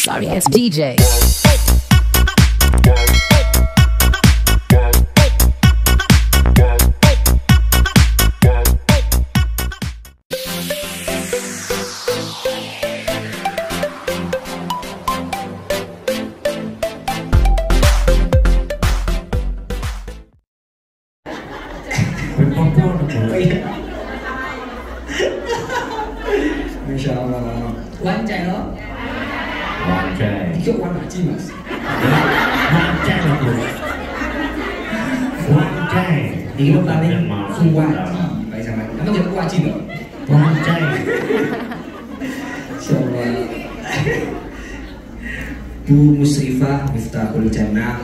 Sorry ass DJ. Masya Allah. Wancai loh. Wancai. Itu warna haji mas. Wancai loh bos. Wancai. Itu paling kuwaji. Baik sama. Kamu jadi kuwaji loh. Wancai. Masya Allah. Bu Musrifah Miftahul Jannah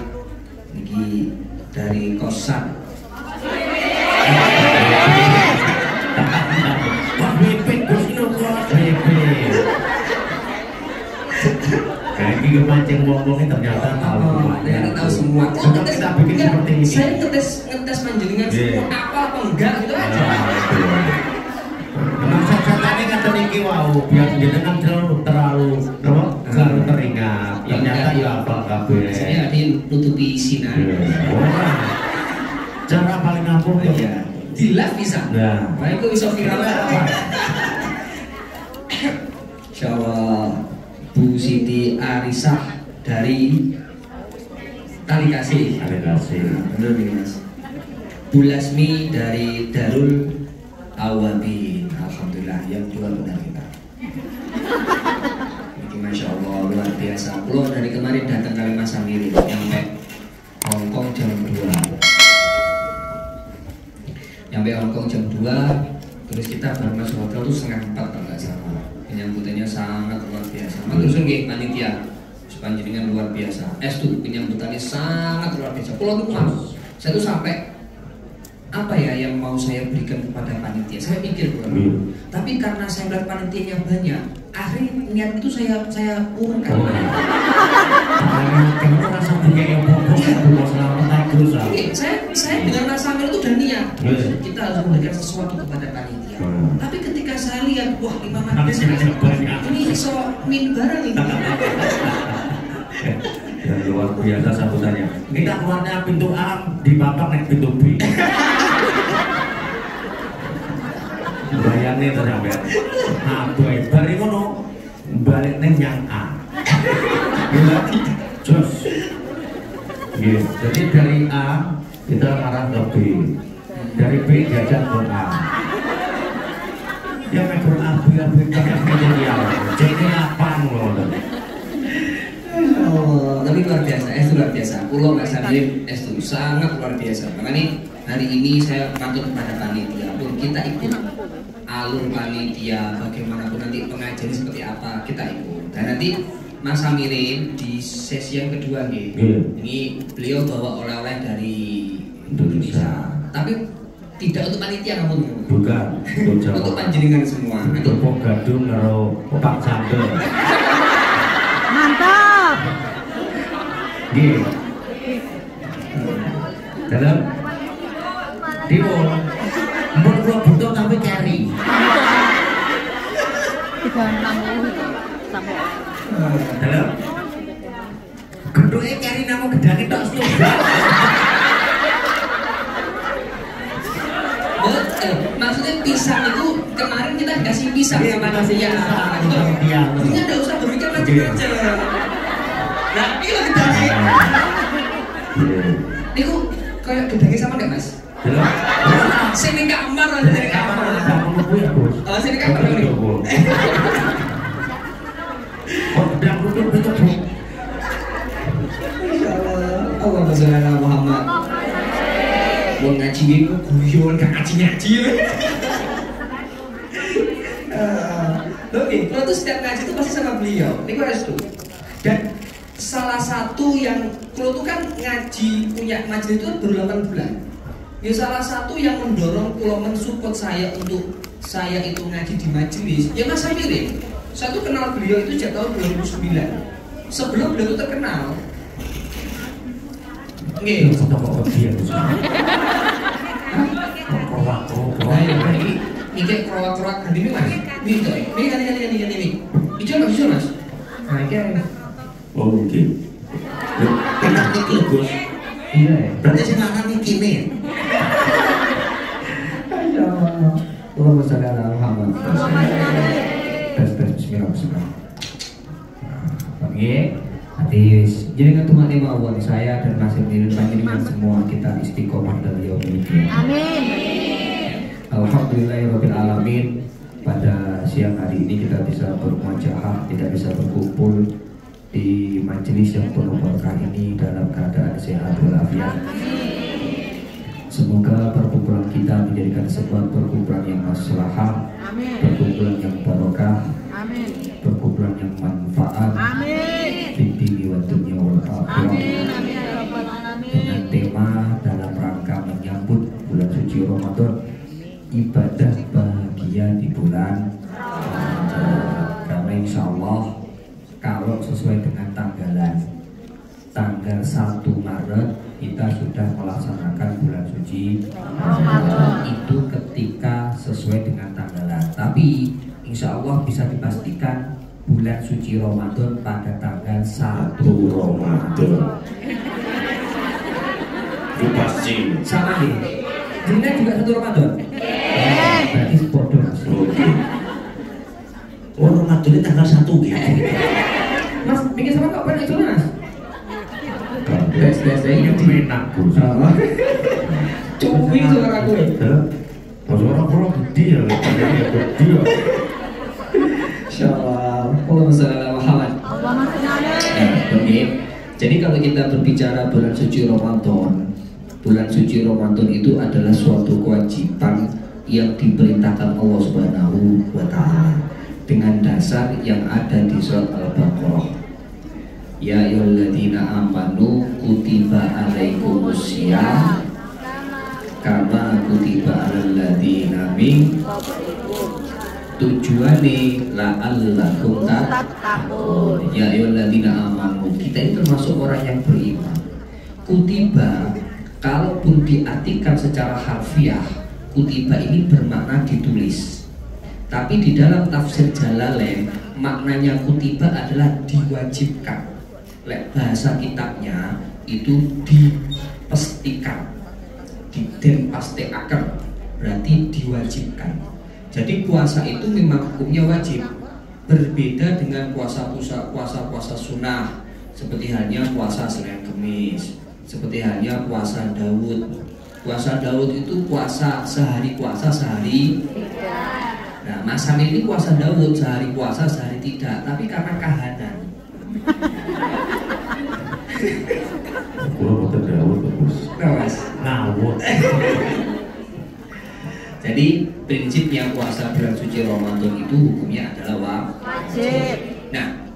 ini dari Kosan. Kayak mancing ngomongnya ternyata tahu. Ternyata tahu semua. Kita bikin seperti ini. Saya ngetes panjenengan semua apa enggak gitu aja. Maksud-maksudnya kata niki wow, biar jenengan terlalu teringat. Ternyata ya apa kabeh. Saya ingin nutupi sinar. Cara paling ampuh ya. Di live bisa. Nah, itu bisa viral apa? Insya Allah Bu Siti Arisah dari Tali Kasih. Tali Kasih. Benar nih mas. Bu Lasmi dari Darul Awabin. Alhamdulillah yang dua benar kita. Ini Masya Allah luar biasa. Pulau dari kemarin datang kali Mas Amiri nyampe Hongkong jam 2. Nyampe Hongkong jam 2. Terus kita baru masuk hotel tuh 3:30 kalau nggak salah. Penyambutannya sangat luar biasa. Terus nggih panitia panjenengan luar biasa. Tuh penyambutannya sangat luar biasa. Kalau tuh mas, saya tuh sampai apa ya yang mau saya berikan kepada panitia? Saya pikir tapi karena saya melihat panitianya banyak, akhirnya niat itu saya urungkan. Kamu rasa punya yang saya dengan rasa amil itu udah niat. Kita harus memberikan sesuatu kepada panitia. Tapi ketika saya lihat, wah 5 menit ini so min barang ini. Dan luar biasa sambutannya. Kita keluarnya pintu A, dibakar naik pintu B. Bayangin ternyata ya. Aduh, bari ngono balik neng yang A. Gila, jos. Gitu. Jadi dari A kita arah ke B, dari B diajak ke A. Ya mikro A, B kayak milenial. Jadi apa ngono? Oh, tapi luar biasa, itu luar biasa. Pulau Mas Amir itu sangat luar biasa. Makanya hari ini saya patut kepada panitia pun kita ikut alur panitia, bagaimanapun nanti pengajaran seperti apa kita ikut. Dan nanti Mas Amirin di sesi yang kedua nih, ini beliau bawa oleh-oleh dari Indonesia. Tapi tidak untuk panitia namun bukan untuk panjenengan semua. Untuk Gadung karo Pak Sandel. Mantap. Gih. Dalam Dio menurut butuh tapi carry 360 sampai dalam gedungnya carry namu gedangnya tak setuju. Maksudnya pisang itu kemarin kita dikasih pisang sama nasinya. Ini ada usah berpikir macam-macam. Nah, ini lo gedangnya. Ini kok kayak gedangnya sama nggak mas? Sini kamar lah, sini kamar. Oh, sini kamar ini. Oh, gedang tutup tutup. Allahumma sholli ala Muhammad. Mau ngaji itu guyon, gak ngaji-ngaji. Oke, kalau tuh setiap ngaji itu pasti sama beliau. Ini gue harus tuh. Dan salah satu yang kalau tuh kan ngaji punya majelis itu baru 8 bulan. Ya salah satu yang mendorong pulau mensupport saya untuk saya itu ngaji di majelis. Ya Mas Amirin. Saya tuh kenal beliau itu sejak tahun 2009. Sebelum beliau itu terkenal. Nggih. Ini kayak kerowak-kerowak ini mas. Ini kan ini. Hijau mas. Nah ini Oh oke. Enak iki Gus. Iya ya. Berarti sing ngarani kene. Ya Allah. Allahumma sholli ala Muhammad. Tes bismillah. Oke. Nanti jadi ketemu lima Allah saya dan masih dengan semua kita istiqomah dari yaumil qiyamah. Amin. Alhamdulillahirabbil alamin. Pada siang hari ini kita bisa bermuajahah, kita bisa berkumpul di majelis yang penuh berkah ini dalam keadaan sehat walafiat. Semoga perkumpulan kita menjadikan sebuah perkumpulan yang maslahah, perkumpulan yang barokah, perkumpulan yang manfaat, fid-dini wa dunya wal akhirah. Dengan tema dalam rangka menyambut bulan suci Ramadan, ibadah bahagia di bulan Ramadan. Karena insya Allah kalau sesuai dengan tanggal 1 Maret kita sudah melaksanakan bulan suci Ramadan. Itu ketika sesuai dengan tanggalan. Tapi insya Allah bisa dipastikan bulan suci Ramadan pada tanggal 1 Ramadan. Itu pasti. Sama nih. Jadinya juga 1 Ramadan. Berarti bodoh Mas. Oke. Oh Ramadan ini tanggal 1 gitu. Mas, bikin sama kok banyak itu Mas. Tes Ini enak Gus. Cukup suara gue. Suara kurang gede ya, gede ya. Insyaallah. Allahumma sholli ala Muhammad. Allahumma sholli alaihi. Nah, oke. Jadi kalau kita berbicara bulan suci Ramadan itu adalah suatu kewajiban yang diperintahkan Allah Subhanahu wa taala dengan dasar yang ada di surat Al-Baqarah. Ya ayyuhalladzina amanu kutiba alaikumusiyam kama kutiba alal ladzina min tujuane la'allakum tattaqun. Ya ayyuhalladzina amanu, kita ini termasuk orang yang beriman. Kutiba kalaupun diartikan secara harfiah, kutiba ini bermakna ditulis. Tapi di dalam tafsir Jalalain maknanya kutiba adalah diwajibkan. Lek bahasa kitabnya itu dipestikan, didenpasteaken, berarti diwajibkan. Jadi puasa itu memang hukumnya wajib, berbeda dengan puasa sunnah, seperti halnya puasa Senin Kemis, seperti halnya puasa Daud. Puasa Daud itu puasa sehari tidak. Nah, masalah ini puasa Daud sehari puasa sehari tidak, tapi karena kahanan. Kurang betul Daud Gus. Ngawur. Jadi prinsipnya puasa bulan suci Ramadan itu hukumnya adalah wajib. Nah,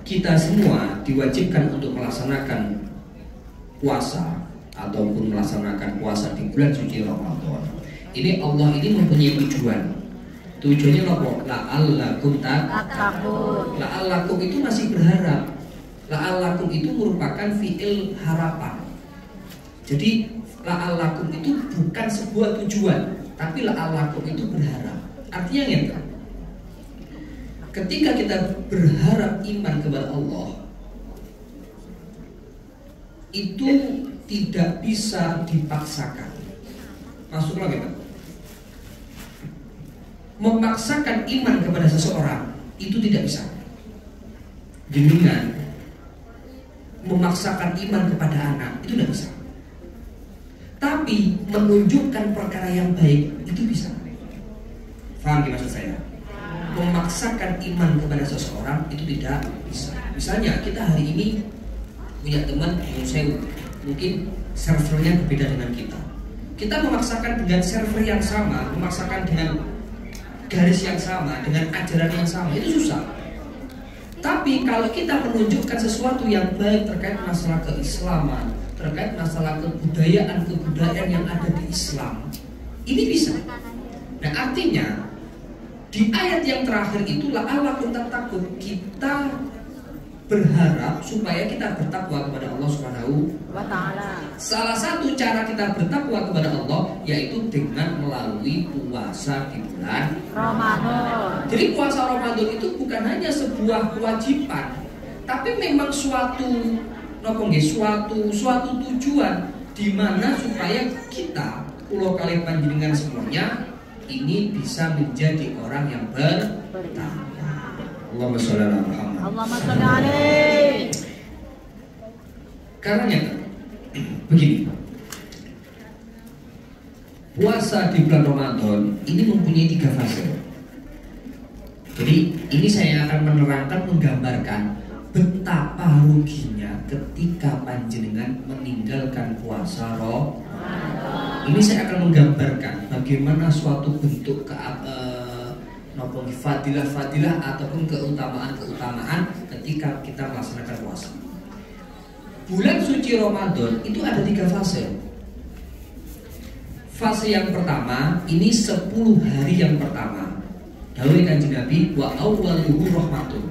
kita semua diwajibkan untuk melaksanakan puasa ataupun melaksanakan puasa di bulan suci Ramadan. Ini Allah ini mempunyai tujuan. Tujuannya apa? La'allakum tattaqun. La'allakum itu masih berharap. La'allakum itu merupakan fi'il harapan. Jadi la'allakum itu bukan sebuah tujuan, tapi la'allakum itu berharap. Artinya ya, ketika kita berharap iman kepada Allah, itu tidak bisa dipaksakan. Masuk lagi Pak. Memaksakan iman kepada seseorang itu tidak bisa. Jenengan memaksakan iman kepada anak itu tidak bisa. Tapi menunjukkan perkara yang baik itu bisa. Faham maksud saya? Memaksakan iman kepada seseorang itu tidak bisa. Misalnya kita hari ini punya teman yang saya mungkin servernya berbeda dengan kita. Kita memaksakan dengan server yang sama, memaksakan dengan garis yang sama, dengan ajaran yang sama, itu susah. Tapi kalau kita menunjukkan sesuatu yang baik terkait masalah keislaman, terkait masalah kebudayaan yang ada di Islam, ini bisa. Nah, artinya di ayat yang terakhir itulah la'allakum tattaqun, kita berharap supaya kita bertakwa kepada Allah Subhanahu wa taala. Salah satu cara kita bertakwa kepada Allah yaitu dengan melalui puasa di bulan Ramadan. Jadi puasa Ramadan itu bukan hanya sebuah kewajiban, Tapi memang suatu suatu tujuan di mana supaya kita pulau kali panjenengan semuanya ini bisa menjadi orang yang bertakwa. Allahumma sholli ala Muhammad. Allahumma sholli alaihi. Karena begini, puasa di bulan Ramadan ini mempunyai 3 fase. Jadi ini saya akan menerangkan, menggambarkan betapa ruginya ketika panjenengan meninggalkan puasa Ramadan. Ini saya akan menggambarkan bagaimana suatu bentuk fadilah-fadilah ataupun keutamaan-keutamaan ketika kita melaksanakan puasa. Bulan suci Ramadan itu ada 3 fase. Fase yang pertama ini 10 hari yang pertama. Dawuh Kanjeng Nabi wa awwaluhu rahmatun.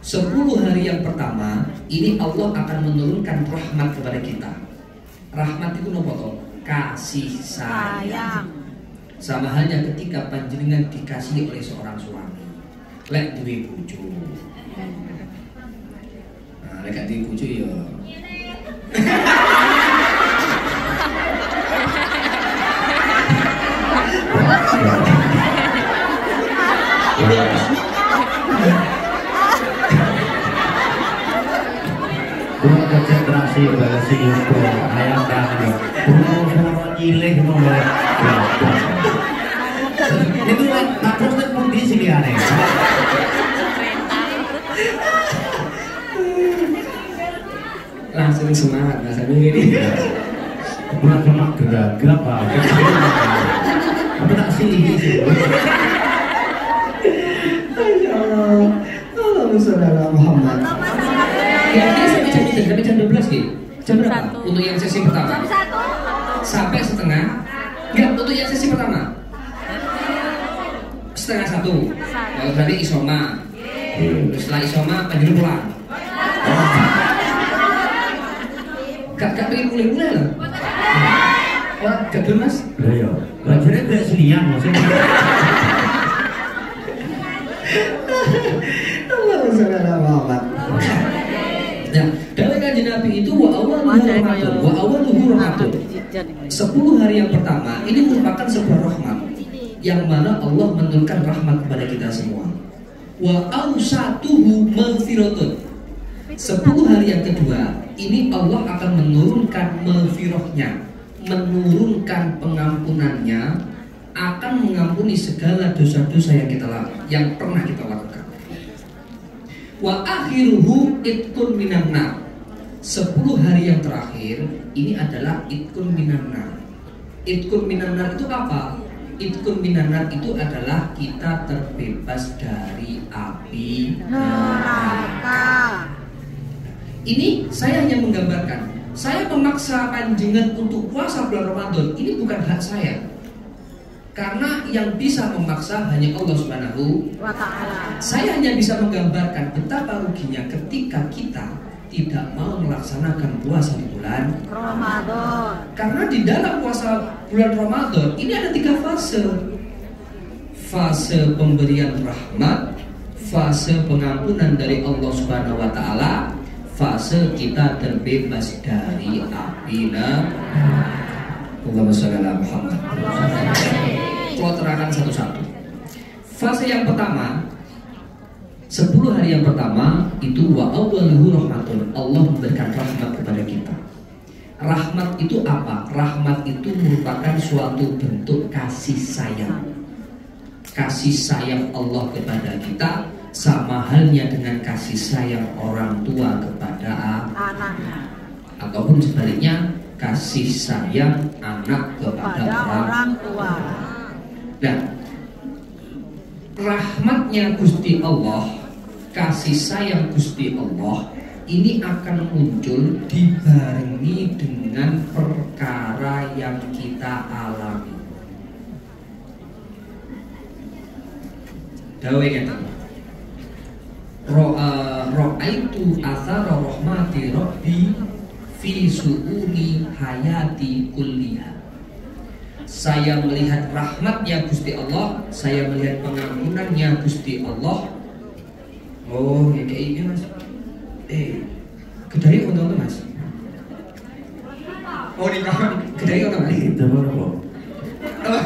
10 hari yang pertama ini Allah akan menurunkan rahmat kepada kita. Rahmat itu nopo to? Kasih sayang. Sama halnya ketika panjenengan dikasihi oleh seorang suami. Lek duwe bojo. Nah, lek duwe bojo ya Kurang konsentrasi balas itu ayam kami. Kurang cilik mulai. Itu tak terus pun di sini aneh. langsung semangat rasanya ini. Kurang cuma geragap apa? Apa tak sih? Ya Allah, Allahumma sholli ala Muhammad. Kira-kira sampai jam 12 gitu. Jam berapa? Untuk yang sesi pertama? Jam 1. Sampai setengah? Enggak, untuk yang sesi pertama? Setengah 1. Kalau berarti isoma. Terus setelah isoma panjenengan pulang. Gak pengen mulai-mulai loh. Wah, gak dulu mas? Lah ya, belajarnya kayak senian maksudnya. Allahumma sholli ala Muhammad. Nah, dawuh Kanjeng Nabi itu wa awwaluhu rahmatun. 10 hari yang pertama ini merupakan sebuah rahmat yang mana Allah menurunkan rahmat kepada kita semua. Wa awsatuhu maghfiratun. 10 hari yang kedua ini Allah akan menurunkan maghfirahnya, menurunkan pengampunannya, akan mengampuni segala dosa-dosa yang pernah kita lakukan. Wa akhiruhu itkun minan nar. 10 hari yang terakhir ini adalah itkun minan nar. Itkun minan nar itu apa? Itkun minan nar itu adalah kita terbebas dari api neraka. Ini saya hanya menggambarkan. Saya memaksa panjenengan untuk puasa bulan Ramadan. Ini bukan hak saya. Karena yang bisa memaksa hanya Allah Subhanahu wa Ta'ala. Saya hanya bisa menggambarkan betapa ruginya ketika kita tidak mau melaksanakan puasa di bulan Ramadan. Karena di dalam puasa bulan Ramadan ini ada 3 fase. Fase pemberian rahmat, fase pengampunan dari Allah Subhanahu wa Ta'ala, fase kita terbebas dari api neraka. Allahumma sholli ala Muhammad. Kalau terangkan satu-satu. Fase yang pertama, 10 hari yang pertama itu wa awwaluhu rahmatun. Allah memberikan rahmat kepada kita. Rahmat itu apa? Rahmat itu merupakan suatu bentuk kasih sayang. Kasih sayang Allah kepada kita sama halnya dengan kasih sayang orang tua kepada anaknya, ataupun sebaliknya kasih sayang anak kepada orang tua. Nah, rahmatnya Gusti Allah, kasih sayang Gusti Allah ini akan muncul dibarengi dengan perkara yang kita alami. Dawe ngeten. Ra'aitu athara rahmati rabbi fi su'uni hayati kulliha. Saya melihat rahmatnya Gusti Allah, saya melihat pengampunannya Gusti Allah. Oh, ya kayak ini mas. Gedai untuk Mas. Oh ini kawan, gedai untuk Mas. Itu apa kok? Oh,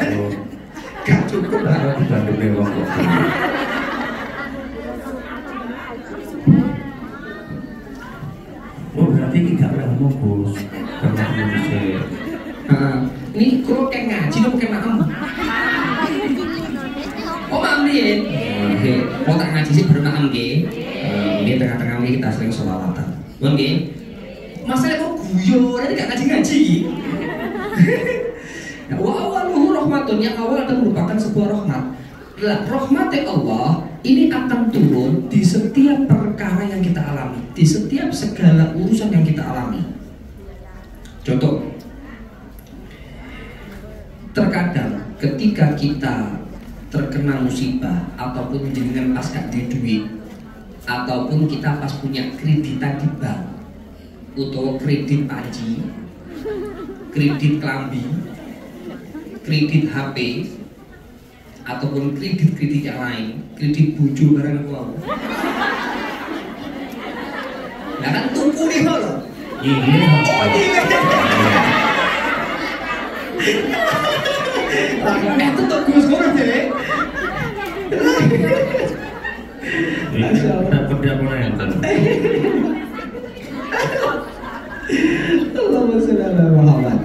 Gak cukup lah. karena dibanding mewah kok. Oh berarti ini gak pernah bos karena ini bisa. Ini kalau kayak ngaji lo pakai maem. Oh maem nih. Kalau tak ngaji sih baru maem ge. Ini tengah-tengah ini kita sering sholawatan. Bang ge. Masalah kok guyon, nanti gak ngaji-ngaji. Nah, wa awaluhu rahmatun, yang awal adalah merupakan sebuah rahmat. Rahmatnya Allah ini akan turun di setiap perkara yang kita alami, di setiap segala urusan yang kita alami. Contoh, terkadang ketika kita terkena musibah ataupun dengan pas gak di duit, ataupun kita pas punya kreditan di bank, atau kredit panci, kredit klambi, kredit HP, ataupun kredit yang lain, kredit buju barang uang. Nah kan tuku nih lo. Ini Oh iya. Itu tuku semua deh. ini dapat dia mulai yang kan. Allahumma sholli ala Muhammad.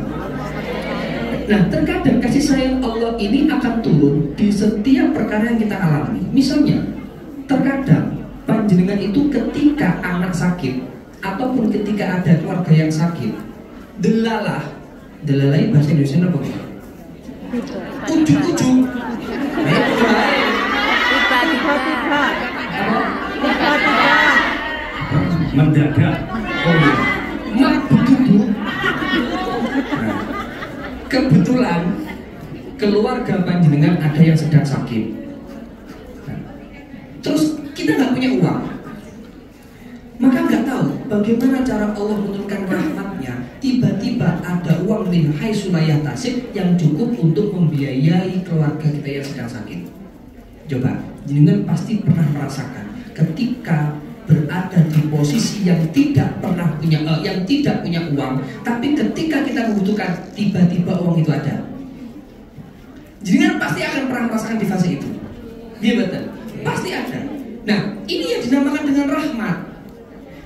Nah, terkadang kasih sayang Allah ini akan turun di setiap perkara yang kita alami. Misalnya, terkadang panjenengan itu ketika anak sakit ataupun ketika ada keluarga yang sakit, delalah bahasa Indonesia apa? Ujung-ujung. Tiba-tiba. Apa? Mendadak. Oh iya. Mak begitu. Nah, kebetulan keluarga panjenengan ada yang sedang sakit. Nah, terus kita nggak punya uang, maka nggak tahu bagaimana cara Allah menurunkan rahmatnya. Tiba-tiba ada uang min haitsu la yahtasib yang cukup untuk membiayai keluarga kita yang sedang sakit. Coba, jenengan pasti pernah merasakan ketika berada di posisi yang tidak pernah punya, yang tidak punya uang, tapi ketika kita membutuhkan tiba-tiba uang itu ada. Jenengan pasti akan pernah merasakan di fase itu. Iya betul, pasti ada. Nah, ini yang dinamakan dengan rahmat.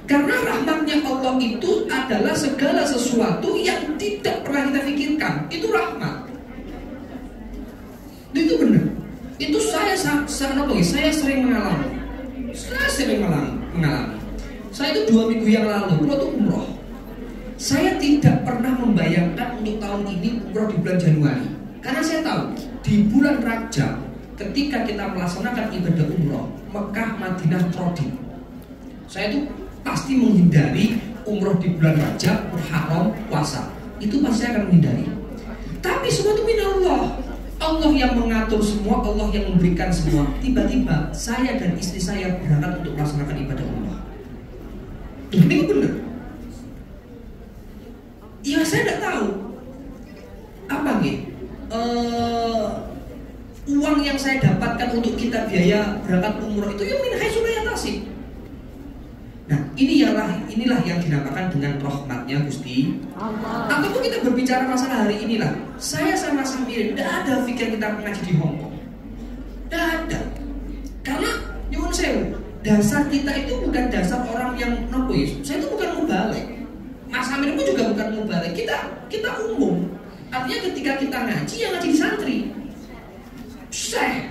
Karena rahmatnya Allah itu adalah segala sesuatu yang tidak pernah kita pikirkan. Itu rahmat. Itu benar. Itu saya sering mengalami. Saya itu 2 minggu yang lalu waktu umroh. Saya tidak pernah membayangkan untuk tahun ini umroh di bulan Januari. Karena saya tahu di bulan Rajab ketika kita melaksanakan ibadah umroh Mekah, Madinah, Trodin, saya itu pasti menghindari umroh di bulan Rajab, Muharram, puasa. Itu pasti saya akan menghindari. Tapi semua itu minallah. Allah yang mengatur semua, Allah yang memberikan semua. Tiba-tiba saya dan istri saya berangkat untuk melaksanakan ibadah umrah. Ini benar. Ya saya tidak tahu apa nih uang yang saya dapatkan untuk kita biaya berangkat umrah itu yang min haitsu la yahtasib. Nah, inilah yang dinamakan dengan rahmatnya Gusti Allah. Ataupun kita berbicara masalah hari inilah, saya sama Samir tidak ada pikiran kita mengaji di Hongkong, tidak ada. Karena nyuwun sewu, dasar kita itu bukan dasar orang yang nopois. Saya itu bukan mubalik, Mas Samir pun juga bukan mubalik. Kita umum. Artinya ketika kita ngaji, yang ngaji di santri. Syekh.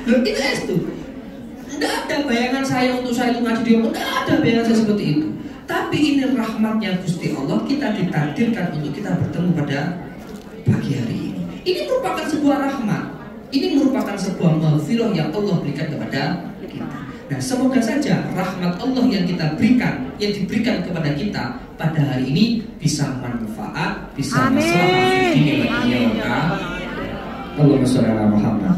Loh, itu itu. Tidak ada bayangan saya untuk saya itu ngaji di Hongkong. Tidak ada bayangan saya seperti itu. Tapi ini rahmatnya Gusti Allah, kita ditakdirkan untuk kita bertemu pada pagi hari ini. Ini merupakan sebuah rahmat. Ini merupakan sebuah maghfirah yang Allah berikan kepada kita. Nah, semoga saja rahmat Allah yang kita berikan, yang diberikan kepada kita pada hari ini bisa manfaat, bisa maslahat di dunia. Allahumma sholli ala Muhammad.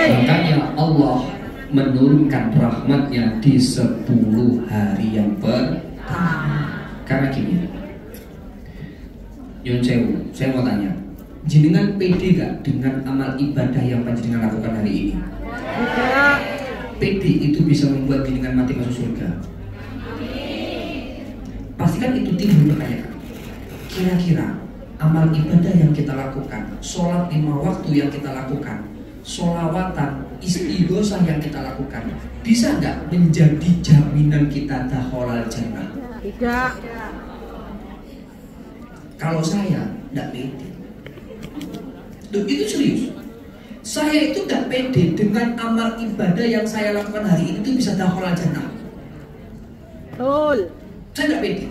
Makanya Allah menurunkan rahmatnya di 10 hari yang pertama. Karena gini, Yun Sewu, saya mau tanya, jenengan pede gak dengan amal ibadah yang panjenengan lakukan hari ini? Tidak. Pede itu bisa membuat jenengan mati masuk surga. Pastikan itu timbul pertanyaan. Kira-kira amal ibadah yang kita lakukan, sholat 5 waktu yang kita lakukan, sholawatan, istighosah yang kita lakukan, bisa nggak menjadi jaminan kita dakhalal jannah? Tidak. Kalau saya nggak pede. Tuh, itu serius. Saya itu nggak pede dengan amal ibadah yang saya lakukan hari ini itu bisa dakhalal jannah. Betul. Saya nggak pede.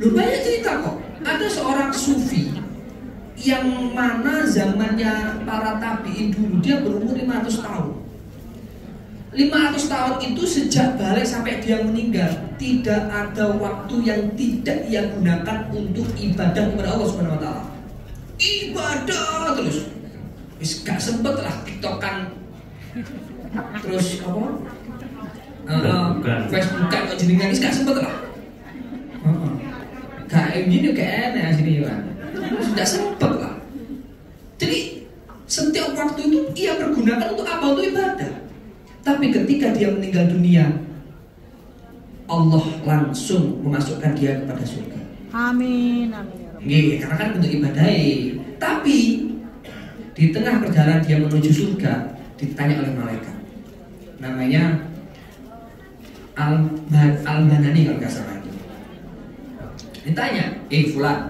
Loh, banyak cerita kok. Ada seorang sufi yang mana zamannya para tabi'in dulu, dia berumur 500 tahun. 500 tahun itu sejak balik sampai dia meninggal, tidak ada waktu yang tidak ia gunakan untuk ibadah kepada Allah Subhanahu wa taala. Ibadah terus. Wis gak sempet lah tiktokan. Terus apa? Facebookan kok jenengan wis gak sempet lah. Kayak gini kayak enak sini kan. Sudah sempet lah. Jadi setiap waktu itu ia pergunakan untuk apa? Untuk ibadah. Tapi ketika dia meninggal dunia, Allah langsung memasukkan dia kepada surga. Amin. Amin. Nggih, karena kan untuk ibadah. Tapi di tengah perjalanan dia menuju surga, ditanya oleh malaikat. Namanya Al-Banani kalau nggak salah. Ditanya, Fulan,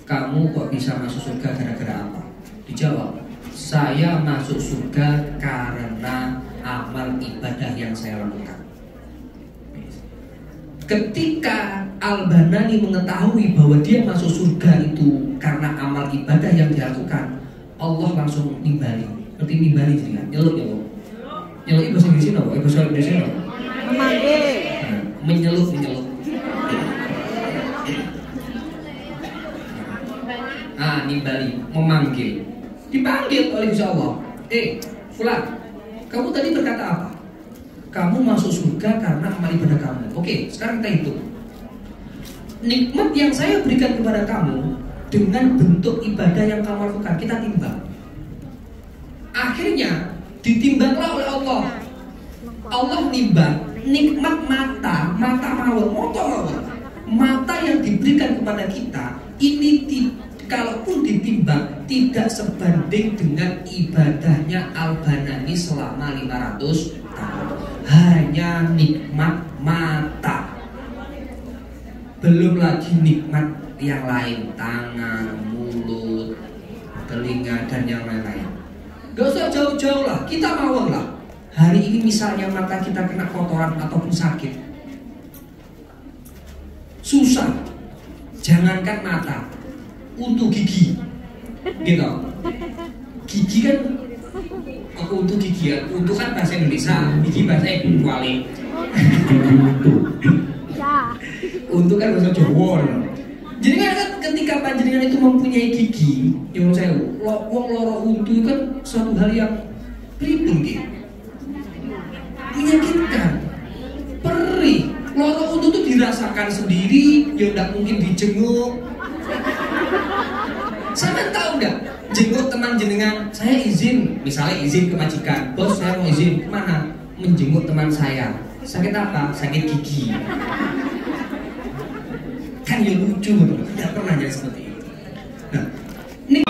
kamu kok bisa masuk surga gara-gara apa? Dijawab, saya masuk surga karena amal ibadah yang saya lakukan. Ketika Al-Banani mengetahui bahwa dia masuk surga itu karena amal ibadah yang dilakukan, Allah langsung nimbali. Seperti nimbali jadi kan? Nyeluk. Nyeluk bahasa Inggrisnya apa? Bahasa Indonesia apa? Memanggil. Menyelup. Nimbali, memanggil. Dipanggil oleh Gusti Allah. Fulan, kamu tadi berkata apa? Kamu masuk surga karena amal ibadah kamu. Oke, sekarang kita hitung. Nikmat yang saya berikan kepada kamu dengan bentuk ibadah yang kamu lakukan, kita timbang. Akhirnya ditimbanglah oleh Allah. Allah nimbang nikmat mata mawon, mata yang diberikan kepada kita ini kalaupun ditimbang tidak sebanding dengan ibadahnya Al-Banani selama 500 tahun. Hanya nikmat mata. Belum lagi nikmat yang lain, tangan, mulut, telinga dan yang lain-lain. Gak usah jauh-jauh lah, kita mawon lah. Hari ini misalnya mata kita kena kotoran ataupun sakit, susah. Jangankan mata, untuk gigi, gitu. Gigi kan, aku untuk gigi ya. Untuk kan bahasa Indonesia, gigi bahasa kuali. Untuk kan bahasa Jawa. Jadi kan ketika panjenengan itu mempunyai gigi, yang saya wong loro untu kan suatu hal yang pripun gitu, menyakitkan, perih. Loro untu itu dirasakan sendiri, ya tidak mungkin dijenguk. Sampai tahu nggak, jenguk teman jenengan, saya izin, misalnya izin ke majikan, bos saya mau izin kemana? Menjenguk teman saya. Sakit apa? Sakit gigi. Kan ya lucu, tidak pernah jadi seperti itu. Nah, ini